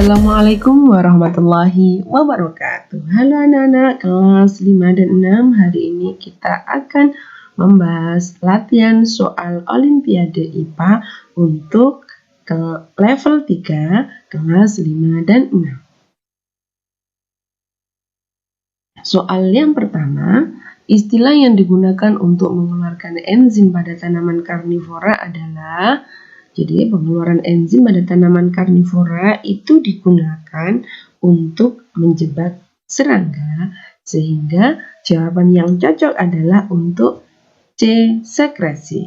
Assalamualaikum warahmatullahi wabarakatuh. Halo anak-anak kelas 5 dan 6. Hari ini kita akan membahas latihan soal Olimpiade IPA untuk ke level 3 kelas 5 dan 6. Soal yang pertama, istilah yang digunakan untuk mengeluarkan enzim pada tanaman karnivora adalah, jadi pengeluaran enzim pada tanaman karnivora itu digunakan untuk menjebak serangga, sehingga jawaban yang cocok adalah untuk C. Sekresi.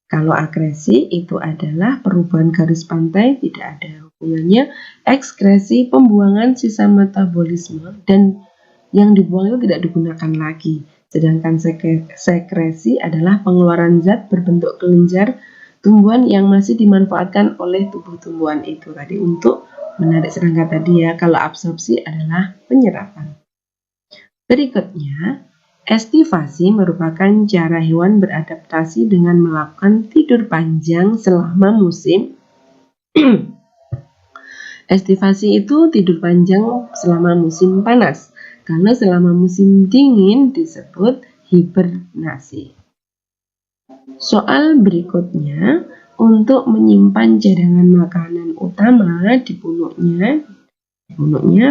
Kalau akresi itu adalah perubahan garis pantai, tidak ada hubungannya. Ekskresi pembuangan sisa metabolisme dan yang dibuang itu tidak digunakan lagi. Sedangkan sekresi adalah pengeluaran zat berbentuk kelenjar tumbuhan yang masih dimanfaatkan oleh tubuh tumbuhan itu tadi untuk menarik serangga tadi ya. Kalau absorpsi adalah penyerapan. Berikutnya, estivasi merupakan cara hewan beradaptasi dengan melakukan tidur panjang selama musim. Estivasi itu tidur panjang selama musim panas. Kalau selama musim dingin disebut hibernasi. Soal berikutnya, untuk menyimpan cadangan makanan utama di punuknya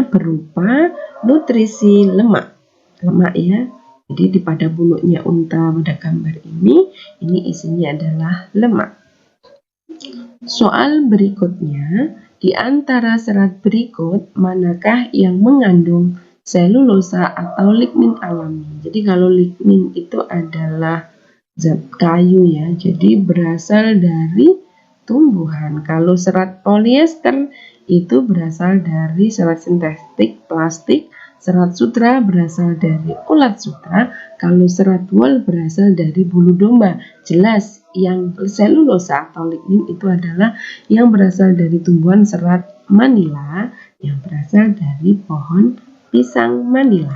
berupa nutrisi lemak ya. Jadi pada punuknya unta pada gambar ini isinya adalah lemak. Soal berikutnya, di antara serat berikut manakah yang mengandung selulosa atau lignin alami? Jadi kalau lignin itu adalah zat kayu ya, jadi berasal dari tumbuhan. Kalau serat polyester itu berasal dari serat sintetik plastik. Serat sutra berasal dari ulat sutra. Kalau serat wol berasal dari bulu domba. Jelas yang selulosa atau lignin itu adalah yang berasal dari tumbuhan serat manila yang berasal dari pohon pisang manila.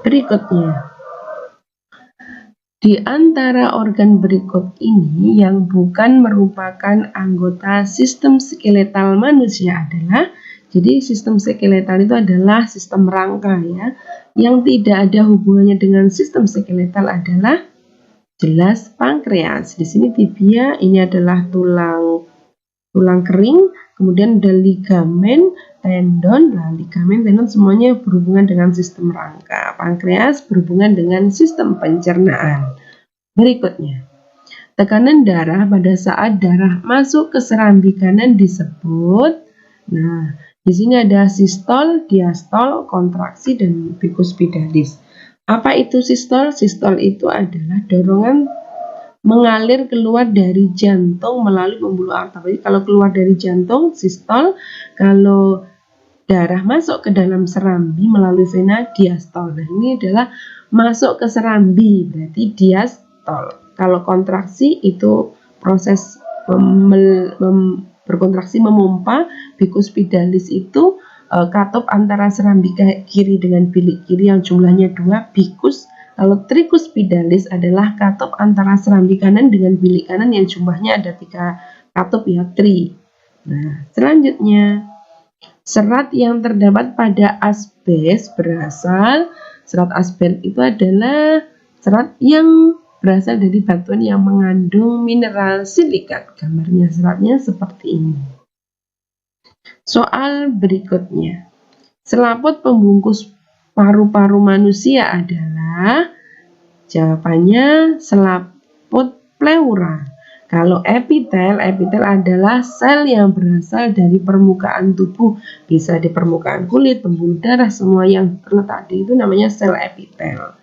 Berikutnya, di antara organ berikut ini yang bukan merupakan anggota sistem skeletal manusia adalah, jadi sistem skeletal itu adalah sistem rangka ya. Yang tidak ada hubungannya dengan sistem skeletal adalah jelas pankreas. Di sini tibia ini adalah tulang kering, kemudian ada ligamen, tendon. Nah, ligamen, tendon semuanya berhubungan dengan sistem rangka. Pankreas berhubungan dengan sistem pencernaan. Berikutnya, tekanan darah pada saat darah masuk ke serambi kanan disebut, nah, di sini ada sistol, diastol, kontraksi, dan bikuspidalis. Apa itu sistol? Sistol itu adalah dorongan mengalir keluar dari jantung melalui pembuluh arter. Jadi kalau keluar dari jantung sistol, kalau darah masuk ke dalam serambi melalui vena diastol. Nah, ini adalah masuk ke serambi, berarti diastol. Kalau kontraksi itu proses berkontraksi memompa. Bikuspidalis itu katup antara serambi kiri dengan bilik kiri yang jumlahnya 2, bikus. Kalau trikuspidalis adalah katup antara serambi kanan dengan bilik kanan yang jumlahnya ada 3 katup ya, tri. Nah, selanjutnya, serat yang terdapat pada asbes berasal, serat asbes itu adalah serat yang berasal dari batuan yang mengandung mineral silikat. Gambarnya seratnya seperti ini. Soal berikutnya, selaput pembungkus paru-paru manusia adalah, jawabannya selaput pleura. Kalau epitel adalah sel yang berasal dari permukaan tubuh, bisa di permukaan kulit, pembuluh darah, semua yang terletak di itu namanya sel epitel.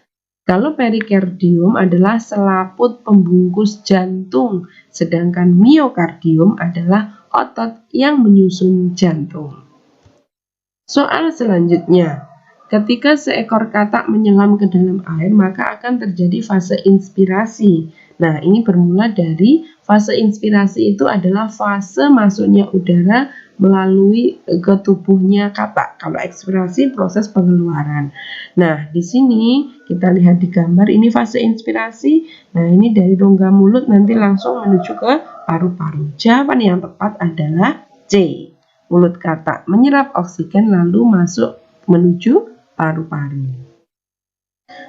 Kalau perikardium adalah selaput pembungkus jantung, sedangkan miokardium adalah otot yang menyusun jantung. Soal selanjutnya, ketika seekor katak menyelam ke dalam air, maka akan terjadi fase inspirasi. Nah, ini bermula dari fase inspirasi itu adalah fase masuknya udara melalui ke tubuhnya katak. Kalau ekspirasi proses pengeluaran. Nah, di sini kita lihat di gambar ini fase inspirasi. Nah, ini dari rongga mulut nanti langsung menuju ke paru-paru. Jawaban yang tepat adalah C. mulut katak, menyerap oksigen lalu masuk menuju paru-paru.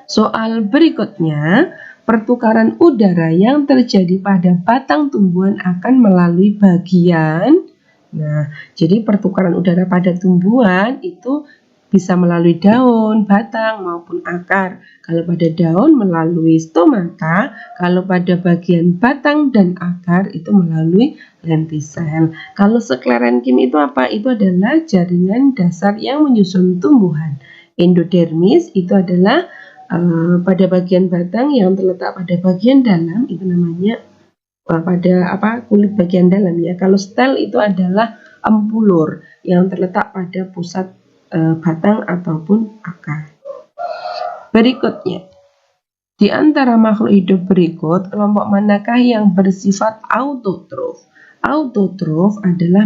Soal berikutnya, pertukaran udara yang terjadi pada batang tumbuhan akan melalui bagian. Nah, jadi pertukaran udara pada tumbuhan itu bisa melalui daun, batang, maupun akar. Kalau pada daun melalui stomata, kalau pada bagian batang dan akar itu melalui lentisel. Kalau sklerenkim itu apa? Itu adalah jaringan dasar yang menyusun tumbuhan. Endodermis itu adalah pada bagian batang yang terletak pada bagian dalam, itu namanya pada kulit bagian dalam ya. Kalau stel itu adalah ampulur yang terletak pada pusat batang ataupun akar. Berikutnya, di antara makhluk hidup berikut, kelompok manakah yang bersifat autotrof? Autotrof adalah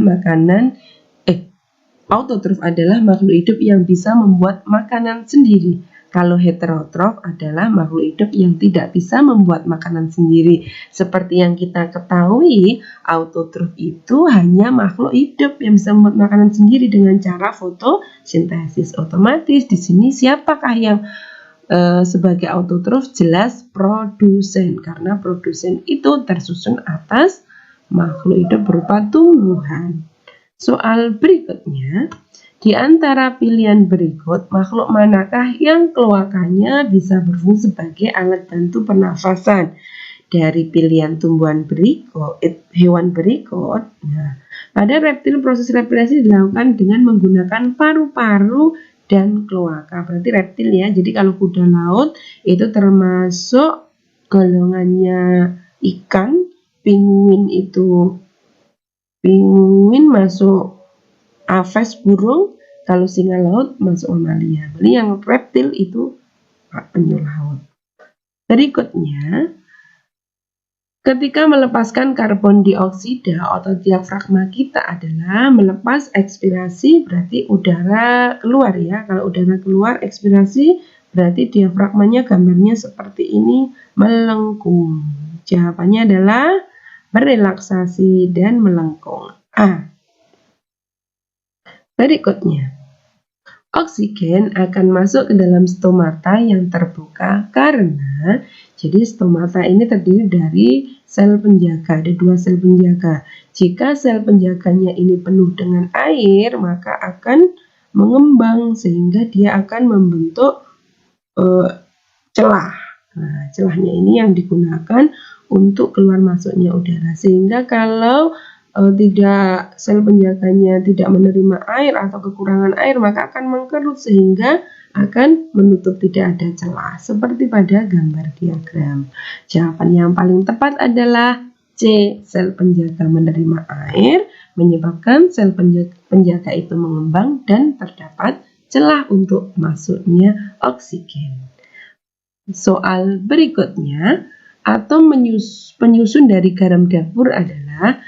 makhluk hidup yang bisa membuat makanan sendiri. Kalau heterotrof adalah makhluk hidup yang tidak bisa membuat makanan sendiri. Seperti yang kita ketahui, autotrof itu hanya makhluk hidup yang bisa membuat makanan sendiri dengan cara fotosintesis. Otomatis di sini siapakah yang sebagai autotrof? Jelas produsen, karena produsen itu tersusun atas makhluk hidup berupa tumbuhan. Soal berikutnya, di antara pilihan berikut, makhluk manakah yang kloakanya bisa berfungsi sebagai alat bantu pernafasan? Dari pilihan hewan berikut, nah, pada reptil proses respirasi dilakukan dengan menggunakan paru-paru dan kloaka. Berarti reptil ya. Jadi kalau kuda laut itu termasuk golongannya ikan, penguin masuk aves burung, kalau singa laut masuk mamalia. Jadi yang reptil itu penyu laut. Berikutnya, ketika melepaskan karbon dioksida, otot diafragma kita adalah melepas ekspirasi, berarti udara keluar ya. Kalau udara keluar, ekspirasi, berarti diafragmanya gambarnya seperti ini, melengkung. Jawabannya adalah berelaksasi dan melengkung. Berikutnya, oksigen akan masuk ke dalam stomata yang terbuka karena jadi stomata ini terdiri dari sel penjaga, ada 2 sel penjaga. Jika sel penjaganya ini penuh dengan air, maka akan mengembang sehingga dia akan membentuk celah. Nah, celahnya ini yang digunakan untuk keluar masuknya udara, sehingga kalau sel penjaganya tidak menerima air atau kekurangan air, maka akan mengkerut sehingga akan menutup, tidak ada celah seperti pada gambar diagram. Jawaban yang paling tepat adalah C. Sel penjaga menerima air menyebabkan sel penjaga itu mengembang dan terdapat celah untuk masuknya oksigen. Soal berikutnya, atom penyusun dari garam dapur adalah,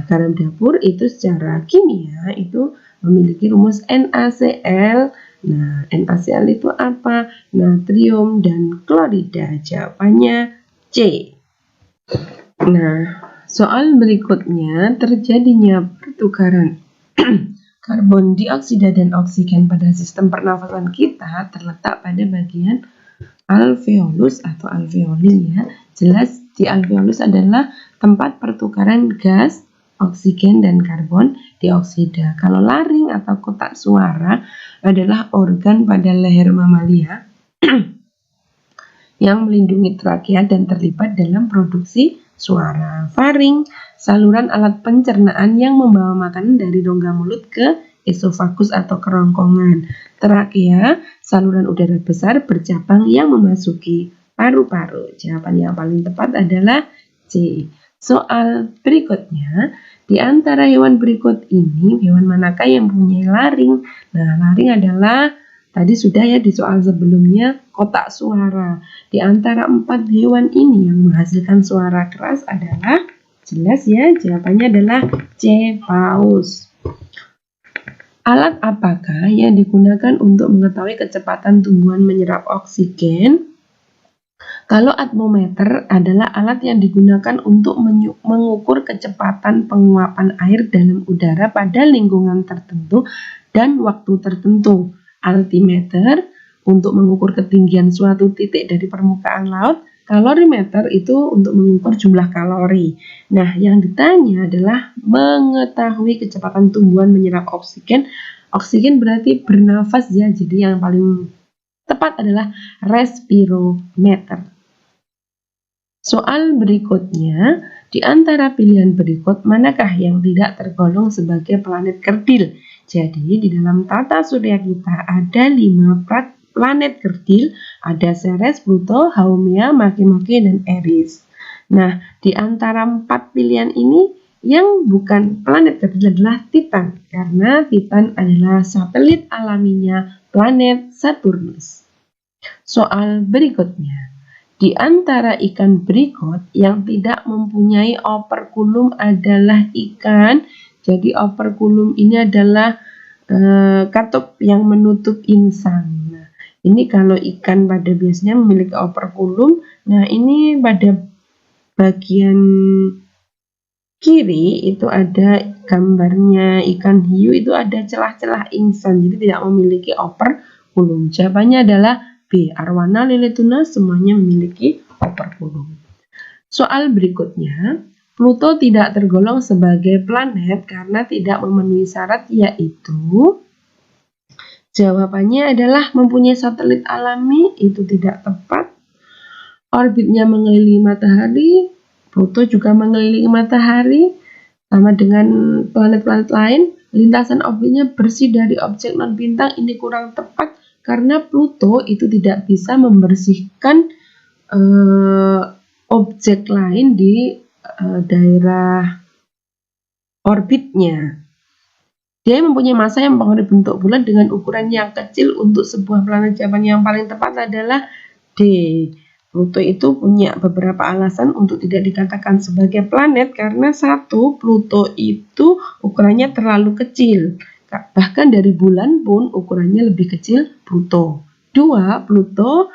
garam dapur itu secara kimia itu memiliki rumus NaCl. NaCl itu apa? Natrium dan klorida. Jawabannya C. Soal berikutnya, terjadinya pertukaran karbon dioksida dan oksigen pada sistem pernafasan kita terletak pada bagian alveolus atau alveoli ya. Jelas di alveolus adalah tempat pertukaran gas, oksigen, dan karbon dioksida. Kalau laring atau kotak suara adalah organ pada leher mamalia yang melindungi trakea dan terlibat dalam produksi suara. Faring, saluran alat pencernaan yang membawa makanan dari rongga mulut ke esofagus atau kerongkongan. Trakea, saluran udara besar bercabang yang memasuki paru-paru. Jawaban yang paling tepat adalah C. Soal berikutnya, di antara hewan berikut ini, hewan manakah yang mempunyai laring? Laring adalah, tadi sudah ya di soal sebelumnya, kotak suara. Di antara 4 hewan ini yang menghasilkan suara keras adalah, jelas ya, jawabannya adalah C. Paus. Alat apakah yang digunakan untuk mengetahui kecepatan tumbuhan menyerap oksigen? Kalau atmometer adalah alat yang digunakan untuk mengukur kecepatan penguapan air dalam udara pada lingkungan tertentu dan waktu tertentu. Altimeter untuk mengukur ketinggian suatu titik dari permukaan laut. Kalorimeter itu untuk mengukur jumlah kalori. Nah, yang ditanya adalah mengetahui kecepatan tumbuhan menyerap oksigen. Oksigen berarti bernafas ya, jadi yang paling tepat adalah respirometer. Soal berikutnya, di antara pilihan berikut, manakah yang tidak tergolong sebagai planet kerdil? Jadi, di dalam tata surya kita ada 5 planet kerdil, ada Ceres, Pluto, Haumea, Makemake, dan Eris. Nah, di antara 4 pilihan ini, yang bukan planet kerdil adalah Titan, karena Titan adalah satelit alaminya planet Saturnus. Soal berikutnya. Di antara ikan berikut yang tidak mempunyai operkulum adalah ikan. Jadi operkulum ini adalah katup yang menutup insang. Nah, ini kalau ikan pada biasanya memiliki operkulum. Nah, ini pada bagian kiri itu ada gambarnya ikan hiu, itu ada celah-celah insang. Jadi tidak memiliki operkulum. Jawabannya adalah B. Arwana, lele tuna semuanya memiliki operkulum. Soal berikutnya, Pluto tidak tergolong sebagai planet karena tidak memenuhi syarat, yaitu jawabannya adalah mempunyai satelit alami, itu tidak tepat. Orbitnya mengelilingi matahari, Pluto juga mengelilingi matahari sama dengan planet-planet lain. Lintasan orbitnya bersih dari objek non-bintang, ini kurang tepat karena Pluto itu tidak bisa membersihkan objek lain di daerah orbitnya. Dia mempunyai massa yang mempengaruhi bentuk bulan dengan ukuran yang kecil untuk sebuah planet. Jawaban yang paling tepat adalah D. Pluto itu punya beberapa alasan untuk tidak dikatakan sebagai planet karena satu, Pluto itu ukurannya terlalu kecil. Bahkan dari bulan pun ukurannya lebih kecil Pluto. Dua, Pluto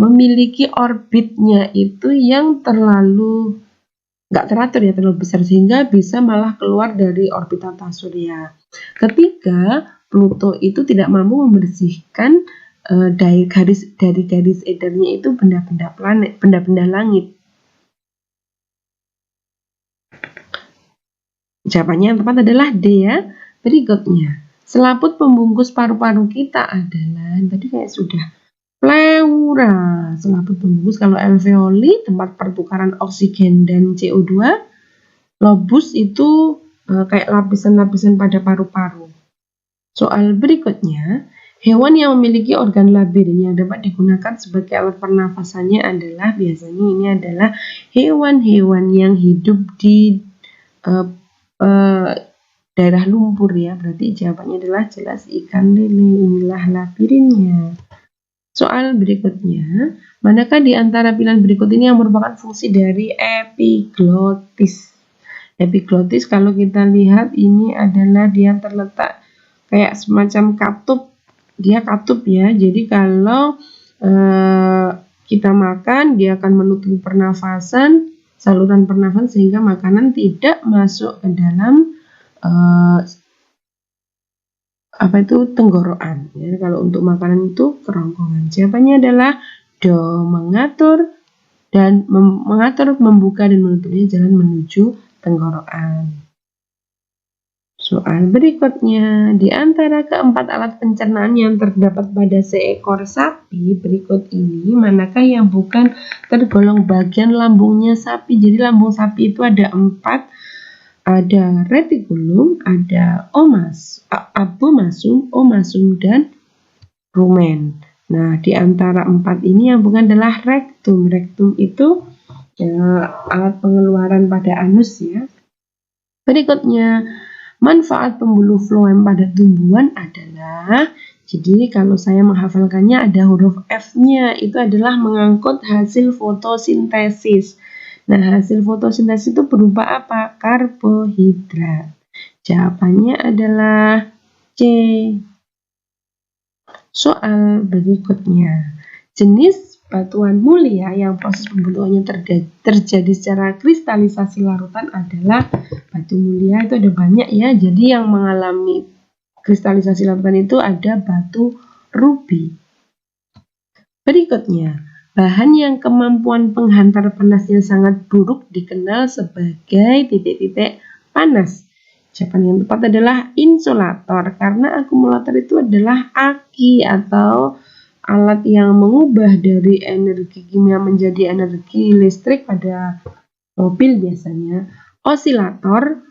memiliki orbitnya itu yang nggak teratur ya, terlalu besar sehingga bisa malah keluar dari orbit tata surya. Ketiga, Pluto itu tidak mampu membersihkan dari garis edarnya itu benda-benda planet, benda-benda langit. Jawabannya yang tepat adalah D ya. Berikutnya, selaput pembungkus paru-paru kita adalah, tadi kayak sudah, pleura. Selaput pembungkus kalau alveoli, tempat pertukaran oksigen dan CO2. Lobus itu kayak lapisan-lapisan pada paru-paru. Soal berikutnya, hewan yang memiliki organ labirin yang dapat digunakan sebagai alat pernafasannya adalah, biasanya ini adalah hewan-hewan yang hidup di daerah lumpur ya, berarti jawabannya adalah jelas ikan lele, inilah labirinnya. Soal berikutnya, manakah di antara pilihan berikut ini yang merupakan fungsi dari epiglotis? Epiglotis kalau kita lihat ini adalah dia terletak kayak semacam katup, dia katup ya, jadi kalau kita makan dia akan menutupi pernafasan, saluran pernafasan sehingga makanan tidak masuk ke dalam tenggorokan. Ya, kalau untuk makanan itu kerongkongan. Jawabannya adalah do, mengatur membuka dan menutupnya jalan menuju tenggorokan. Soal berikutnya, di antara keempat alat pencernaan yang terdapat pada seekor sapi berikut ini, manakah yang bukan tergolong bagian lambungnya sapi? Jadi lambung sapi itu ada 4. Ada retikulum, ada abomasum, omasum, dan rumen. Nah, di antara 4 ini yang bukan adalah rektum. Rektum itu alat pengeluaran pada anus ya. Berikutnya, manfaat pembuluh floem pada tumbuhan adalah, jadi kalau saya menghafalkannya ada huruf F-nya, itu adalah mengangkut hasil fotosintesis. Nah, hasil fotosintesis itu berupa apa? Karbohidrat. Jawabannya adalah C. Soal berikutnya. Jenis batuan mulia yang proses pembentukannya terjadi secara kristalisasi larutan adalah batu mulia. Itu ada banyak ya. Jadi yang mengalami kristalisasi larutan itu ada batu rubi. Berikutnya, bahan yang kemampuan penghantar panasnya sangat buruk dikenal sebagai titik-titik panas. Jawaban yang tepat adalah insulator, karena akumulator itu adalah aki atau alat yang mengubah dari energi kimia menjadi energi listrik pada mobil biasanya. Osilator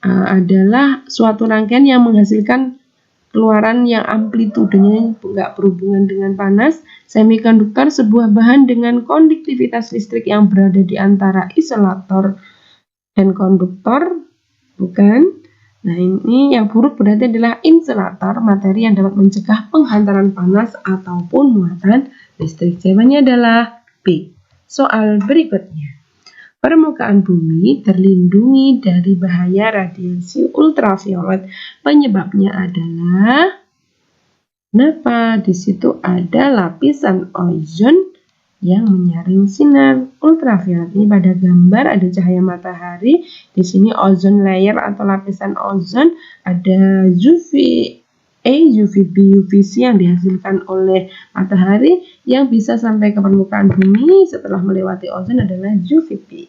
adalah suatu rangkaian yang menghasilkan keluaran yang amplitudenya nggak berhubungan dengan panas. Semikonduktor sebuah bahan dengan konduktivitas listrik yang berada di antara isolator dan konduktor, bukan? Nah, ini yang buruk berarti adalah insulator, materi yang dapat mencegah penghantaran panas ataupun muatan listrik. Jawabannya adalah B. Soal berikutnya. Permukaan bumi terlindungi dari bahaya radiasi ultraviolet. Penyebabnya adalah kenapa? Di situ ada lapisan ozon yang menyaring sinar ultraviolet. Ini pada gambar ada cahaya matahari. Di sini ozon layer atau lapisan ozon, ada UVA, UVB, UVC yang dihasilkan oleh matahari yang bisa sampai ke permukaan bumi setelah melewati ozon adalah UVB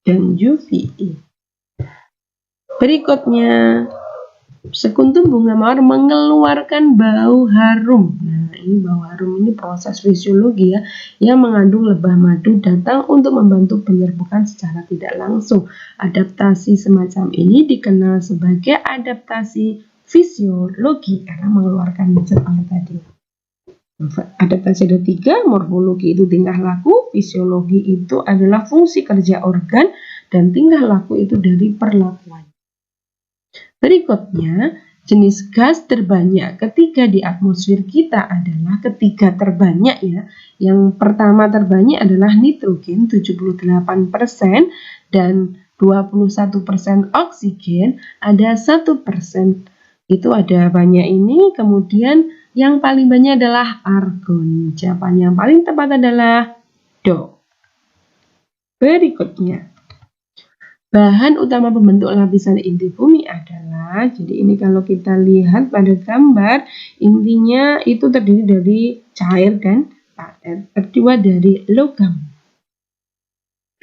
dan UVE. Berikutnya, sekuntum bunga mawar mengeluarkan bau harum. Nah, ini bau harum ini proses fisiologi ya, yang mengandung lebah madu datang untuk membantu penyerbukan secara tidak langsung. Adaptasi semacam ini dikenal sebagai adaptasi fisiologi karena mengeluarkan zatnya tadi. Adaptasi ada 3, morfologi itu tingkah laku, fisiologi itu adalah fungsi kerja organ, dan tingkah laku itu dari perlakuan. Berikutnya, jenis gas terbanyak ketiga di atmosfer kita adalah ketiga terbanyak ya. Yang pertama terbanyak adalah nitrogen 78% dan 21% oksigen, ada 1%. Itu ada banyak ini, kemudian yang paling banyak adalah argon. Jawaban yang paling tepat adalah Do. Berikutnya, bahan utama pembentuk lapisan inti bumi adalah, jadi ini kalau kita lihat pada gambar, intinya itu terdiri dari cair dan padat, terbuat dari logam.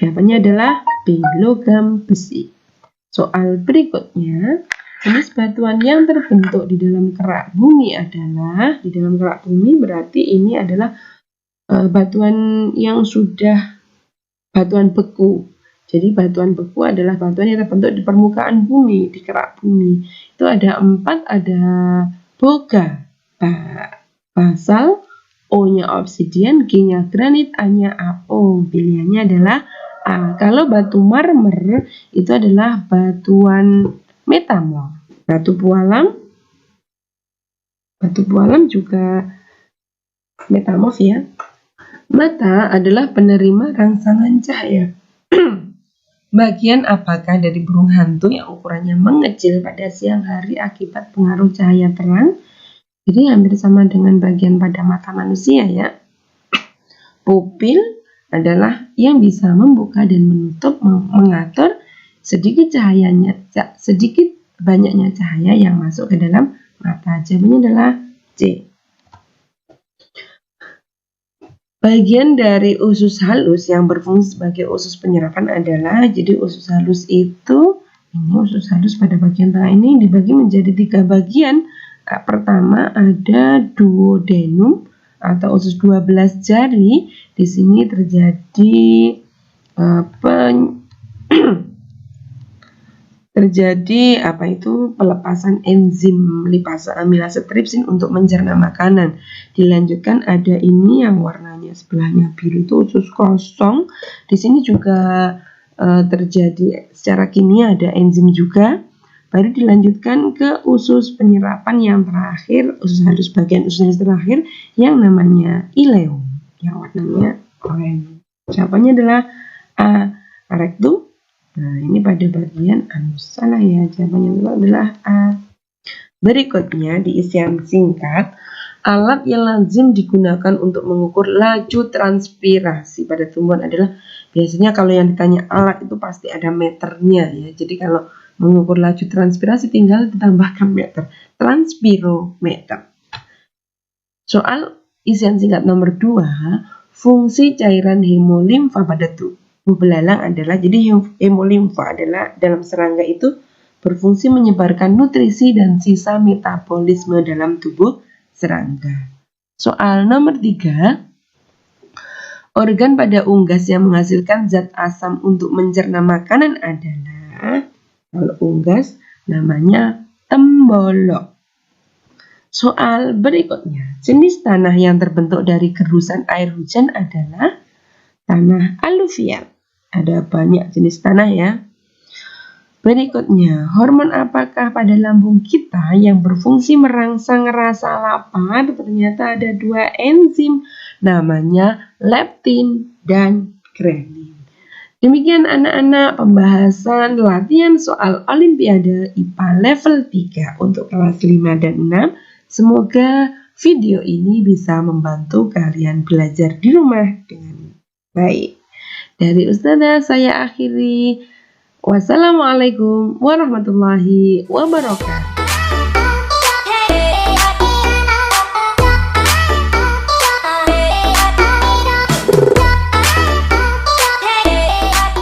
Jawabannya adalah B, logam besi. Soal berikutnya, jenis batuan yang terbentuk di dalam kerak bumi adalah, di dalam kerak bumi berarti ini adalah batuan yang sudah batuan beku. Jadi batuan beku adalah batuan yang terbentuk di permukaan bumi, di kerak bumi. Itu ada 4, ada boga, basal, O-nya obsidian, G-nya granit, A-nya apung. Pilihannya adalah A. Kalau batu marmer itu adalah batuan metamorf. Batu pualam juga metamorf ya. Mata adalah penerima rangsangan cahaya. Bagian apakah dari burung hantu yang ukurannya mengecil pada siang hari akibat pengaruh cahaya terang? Jadi hampir sama dengan bagian pada mata manusia ya. Pupil adalah yang bisa membuka dan menutup, mengatur sedikit banyaknya cahaya yang masuk ke dalam mata. Jawabannya adalah C. Bagian dari usus halus yang berfungsi sebagai usus penyerapan adalah, jadi usus halus itu, ini usus halus pada bagian tengah ini dibagi menjadi 3 bagian. Pertama ada duodenum atau usus 12 jari. Di sini terjadi pelepasan enzim lipase amilase tripsin untuk mencerna makanan. Dilanjutkan ada ini yang warnanya sebelahnya biru itu usus kosong. Di sini juga terjadi secara kimia ada enzim juga. Baru dilanjutkan ke usus penyerapan yang terakhir, usus halus bagian usus halus terakhir yang namanya ileum, yang warnanya oranye. Jawabannya adalah A, rectum. Nah, ini pada bagian anus. Salah ya, jawabannya adalah A. Berikutnya di isian singkat, Alat yang lazim digunakan untuk mengukur laju transpirasi pada tumbuhan adalah, biasanya kalau yang ditanya alat itu pasti ada meternya ya. Jadi kalau mengukur laju transpirasi tinggal ditambahkan meter, transpirometer. Soal isian singkat nomor 2, fungsi cairan hemolimfa pada tubuh belalang adalah, jadi hemolimfa adalah dalam serangga itu berfungsi menyebarkan nutrisi dan sisa metabolisme dalam tubuh serangga. Soal nomor 3, organ pada unggas yang menghasilkan zat asam untuk mencerna makanan adalah, kalau unggas namanya tembolok. Soal berikutnya, jenis tanah yang terbentuk dari gerusan air hujan adalah tanah aluvial. Ada banyak jenis tanah ya. Berikutnya, hormon apakah pada lambung kita yang berfungsi merangsang rasa lapar? Ternyata ada 2 enzim, namanya leptin dan grelin. Demikian anak-anak pembahasan latihan soal Olimpiade IPA level 3 untuk kelas 5 dan 6. Semoga video ini bisa membantu kalian belajar di rumah dengan baik. Dari Ustazah saya akhiri. Wassalamualaikum warahmatullahi wabarakatuh.